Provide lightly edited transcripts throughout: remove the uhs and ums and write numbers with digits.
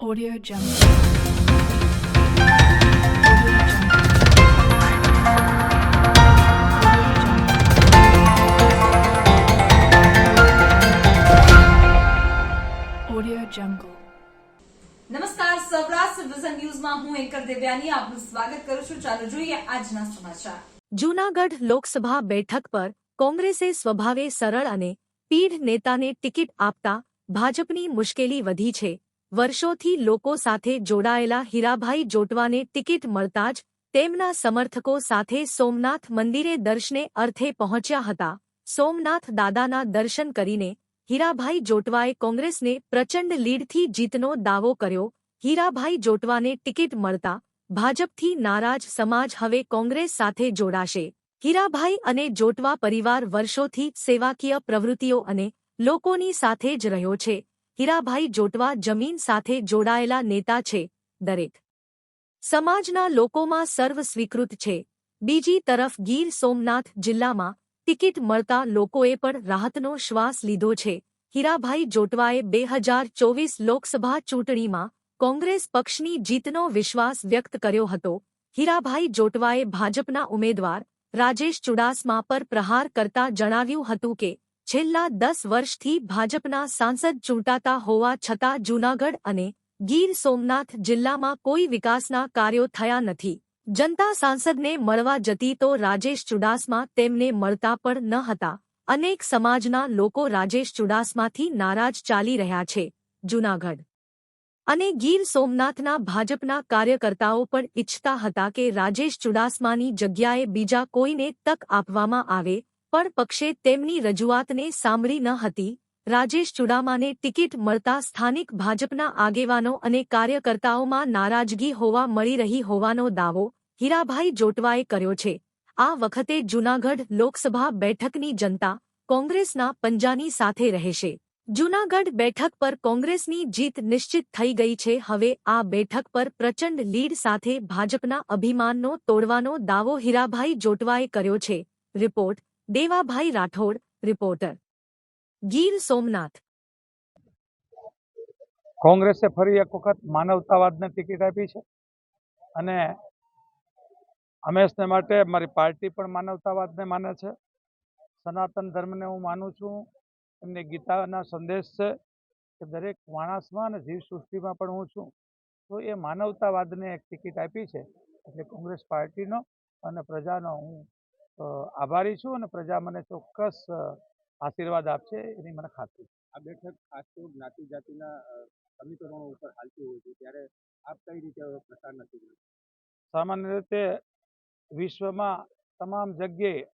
Audio Jungle. Audio Jungle. નમસ્કાર, Saurashtra vision ન્યૂઝમાં હું એન્કર દેવ્યાની આપનું સ્વાગત કરું છું. ચાલો જોઈએ આજના સમાચાર. જૂનાગઢ લોકસભા બેઠક પર કોંગ્રેસે સ્વભાવે સરળ અને પીઢ નેતાને ટિકિટ આપતા ભાજપની મુશ્કેલી વધી છે. વર્ષોથી લોકો સાથે જોડાયેલા હીરાભાઈ જોટવાને ટિકિટ મળતા જ તેમના સમર્થકો સાથે સોમનાથ મંદિરે દર્શને અર્થે પહોંચ્યા હતા. સોમનાથ દાદાના દર્શન કરીને હીરાભાઈ જોટવાએ કોંગ્રેસને પ્રચંડ લીડથી જીતનો દાવો કર્યો. હીરાભાઈ જોટવાને ટિકિટ મળતા ભાજપથી નારાજ સમાજ હવે કોંગ્રેસ સાથે જોડાશે. હીરાભાઈ અને જોટવા પરિવાર વર્ષોથી સેવાકીય પ્રવૃત્તિઓ અને લોકોની સાથે જ રહ્યો છે. હીરાભાઈ જોટવા જમીન સાથે જોડાયેલા નેતા છે. દરેક સમાજના લોકોમાં સર્વ સ્વીકૃત છે. બીજી તરફ ગીર સોમનાથ જિલ્લામાં ટિકિટ મળતા લોકોએ પણ રાહતનો શ્વાસ લીધો છે. હીરાભાઈ જોટવાએ 2024 લોકસભા ચૂંટણીમાં કોંગ્રેસ પક્ષની જીતનો વિશ્વાસ વ્યક્ત કર્યો હતો. હીરાભાઈ જોટવાએ ભાજપના ઉમેદવાર રાજેશ ચુડાસમા પર પ્રહાર કરતા જણાવ્યું હતું કે છેલ્લા 10 વર્ષથી ભાજપના સાંસદ ચૂંટાતા હોવા છતાં જૂનાગઢ અને ગીર સોમનાથ જિલ્લામાં કોઈ વિકાસના કાર્યો થયા નથી. જનતા સાંસદને મળવા જતી તો રાજેશ ચુડાસમા તેમને મળતા પણ ન હતા. અનેક સમાજના લોકો રાજેશ ચુડાસમાથી નારાજ ચાલી રહ્યા છે. જૂનાગઢ અને ગીર સોમનાથના ભાજપના કાર્યકર્તાઓ પણ ઇચ્છતા હતા કે રાજેશ ચુડાસમાની જગ્યાએ બીજા કોઈને તક આપવામાં આવે, પણ પક્ષે તેમની રજૂઆતને સાંભળી ન હતી. રાજેશ ચુડાસમાને ટિકિટ મળતા સ્થાનિક ભાજપના આગેવાનો અને કાર્યકર્તાઓમાં નારાજગી હોવા મળી રહી હોવાનો દાવો હીરાભાઈ જોટવાએ કર્યો છે. આ વખતે જૂનાગઢ લોકસભા બેઠકની જનતા કોંગ્રેસના પંજાની સાથે રહેશે. જૂનાગઢ બેઠક પર કોંગ્રેસની જીત નિશ્ચિત થઈ ગઈ છે. હવે આ બેઠક પર પ્રચંડ લીડ સાથે ભાજપના અભિમાનનો તોડવાનો દાવો હીરાભાઈ જોટવાએ કર્યો છે. Report Devabhai Rathod, reporter, Gir Somnath. કોંગ્રેસે ફરી એક વખત માનવતાવાદને ટિકિટ આપી છે અને હંમેશને માટે મારી પાર્ટી પણ માનવતાવાદને માને છે. સનાતન ધર્મને હું માનું છું. એમની ગીતાના સંદેશ છે કે દરેક માણસમાં અને જીવસૃષ્ટિમાં પણ હું છું. તો એ માનવતાવાદને એક ટિકિટ આપી છે એટલે કોંગ્રેસ પાર્ટીનો અને પ્રજાનો હું આભારી છું અને પ્રજા મને ચોક્કસ આશીર્વાદ આપશે એની મને ખાતરી છે. આ બેઠક ખાસ તો જ્ઞાતિ જાતિના સમીકરણો ઉપર હાલતી હોય છે, ત્યારે આપ કઈ રીતે પ્રચાર નથી કરતા? સામાન્ય રીતે વિશ્વમાં તમામ જગ્યાએ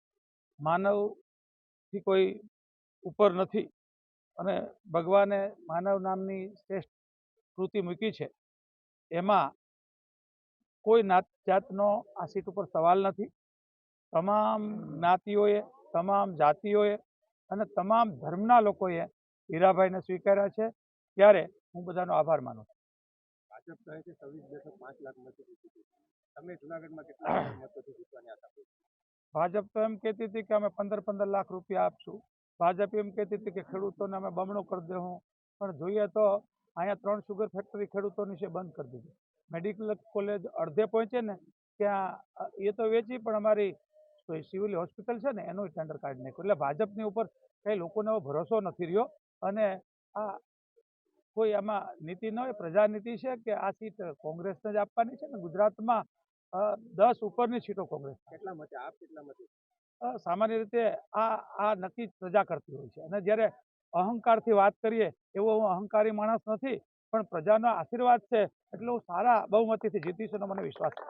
માનવથી કોઈ ઉપર નથી અને ભગવાને માનવ નામની શ્રેષ્ઠ કૃતિ મૂકી છે. એમાં કોઈ નાત જાતનો આ સીટ ઉપર સવાલ નથી. તમામ જ્ઞાતિઓએ, તમામ જાતિઓએ અને તમામ ધર્મના લોકોએ હીરાભાઈને સ્વીકાર્યા છે. ત્યારે હું બધાનો આભાર માનું છું. ભાજપ કહે છે 26 બેઠક 5 લાખ મતથી જીતી. તમે જૂનાગઢમાં કેટલા મતોથી જીતવાની આશા કરી? ભાજપ તો એમ કહેતી હતી કે અમે 15 લાખ રૂપિયા આપશું. ભાજપ એમ કહેતી હતી કે ખેડૂતોને અમે બમણો કરી દેવું, પણ જોઈએ તો અહીંયા 3 સુગર ફેક્ટરી ખેડૂતોની છે બંધ કરી દીધી. મેડિકલ કોલેજ અડધે પહોંચે ને ત્યાં એ તો વેચી, પણ અમારી સિવિલ હોસ્પિટલ છે ને એનું ટેન્ડર કાઢી નાખ્યું. એટલે ભાજપની ઉપર કંઈ લોકોને એવો ભરોસો નથી રહ્યો અને આ કોઈ આમાં નીતિ ન હોય, પ્રજાનીતિ છે કે આ સીટ કોંગ્રેસને જ આપવાની છે ને ગુજરાતમાં 10 ઉપરની સીટો કોંગ્રેસ. કેટલા મતે આપ કેટલા મતે? સામાન્ય રીતે આ નક્કી પ્રજા કરતી હોય છે અને જ્યારે અહંકારથી વાત કરીએ એવો હું અહંકારી માણસ નથી, પણ પ્રજાનો આશીર્વાદ છે એટલે હું સારા બહુમતીથી જીતીશ એનો મને વિશ્વાસ છે.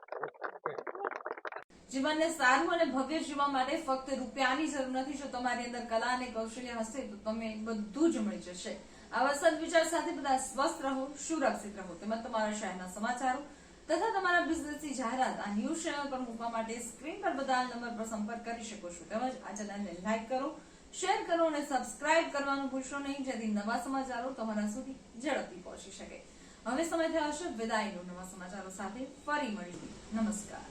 જીવનને સારું અને ભવ્ય જીવવા માટે ફક્ત રૂપિયાની જરૂર નથી. જો તમારી અંદર કલા અને કૌશલ્ય હશે તો તમે બધું જ મળી જશે. આવા સદવિચાર સાથે બધા સ્વસ્થ રહો, સુરક્ષિત રહો. તેમજ તમારા શહેરના સમાચારો તથા તમારા બિઝનેસની જાહેરાત આ ન્યૂઝ ચેનલ પર મૂકવા માટે સ્ક્રીન પર બધા નંબર પર સંપર્ક કરી શકો છો. તેમજ આ ચેનલને લાઈક કરો, શેર કરો અને સબસ્ક્રાઇબ કરવાનું ભૂલશો નહીં, જેથી નવા સમાચારો તમારા સુધી ઝડપથી પહોંચી શકે. હવે સમય થયો છે વિદાયનો. નવા સમાચારો સાથે ફરી મળીએ. નમસ્કાર.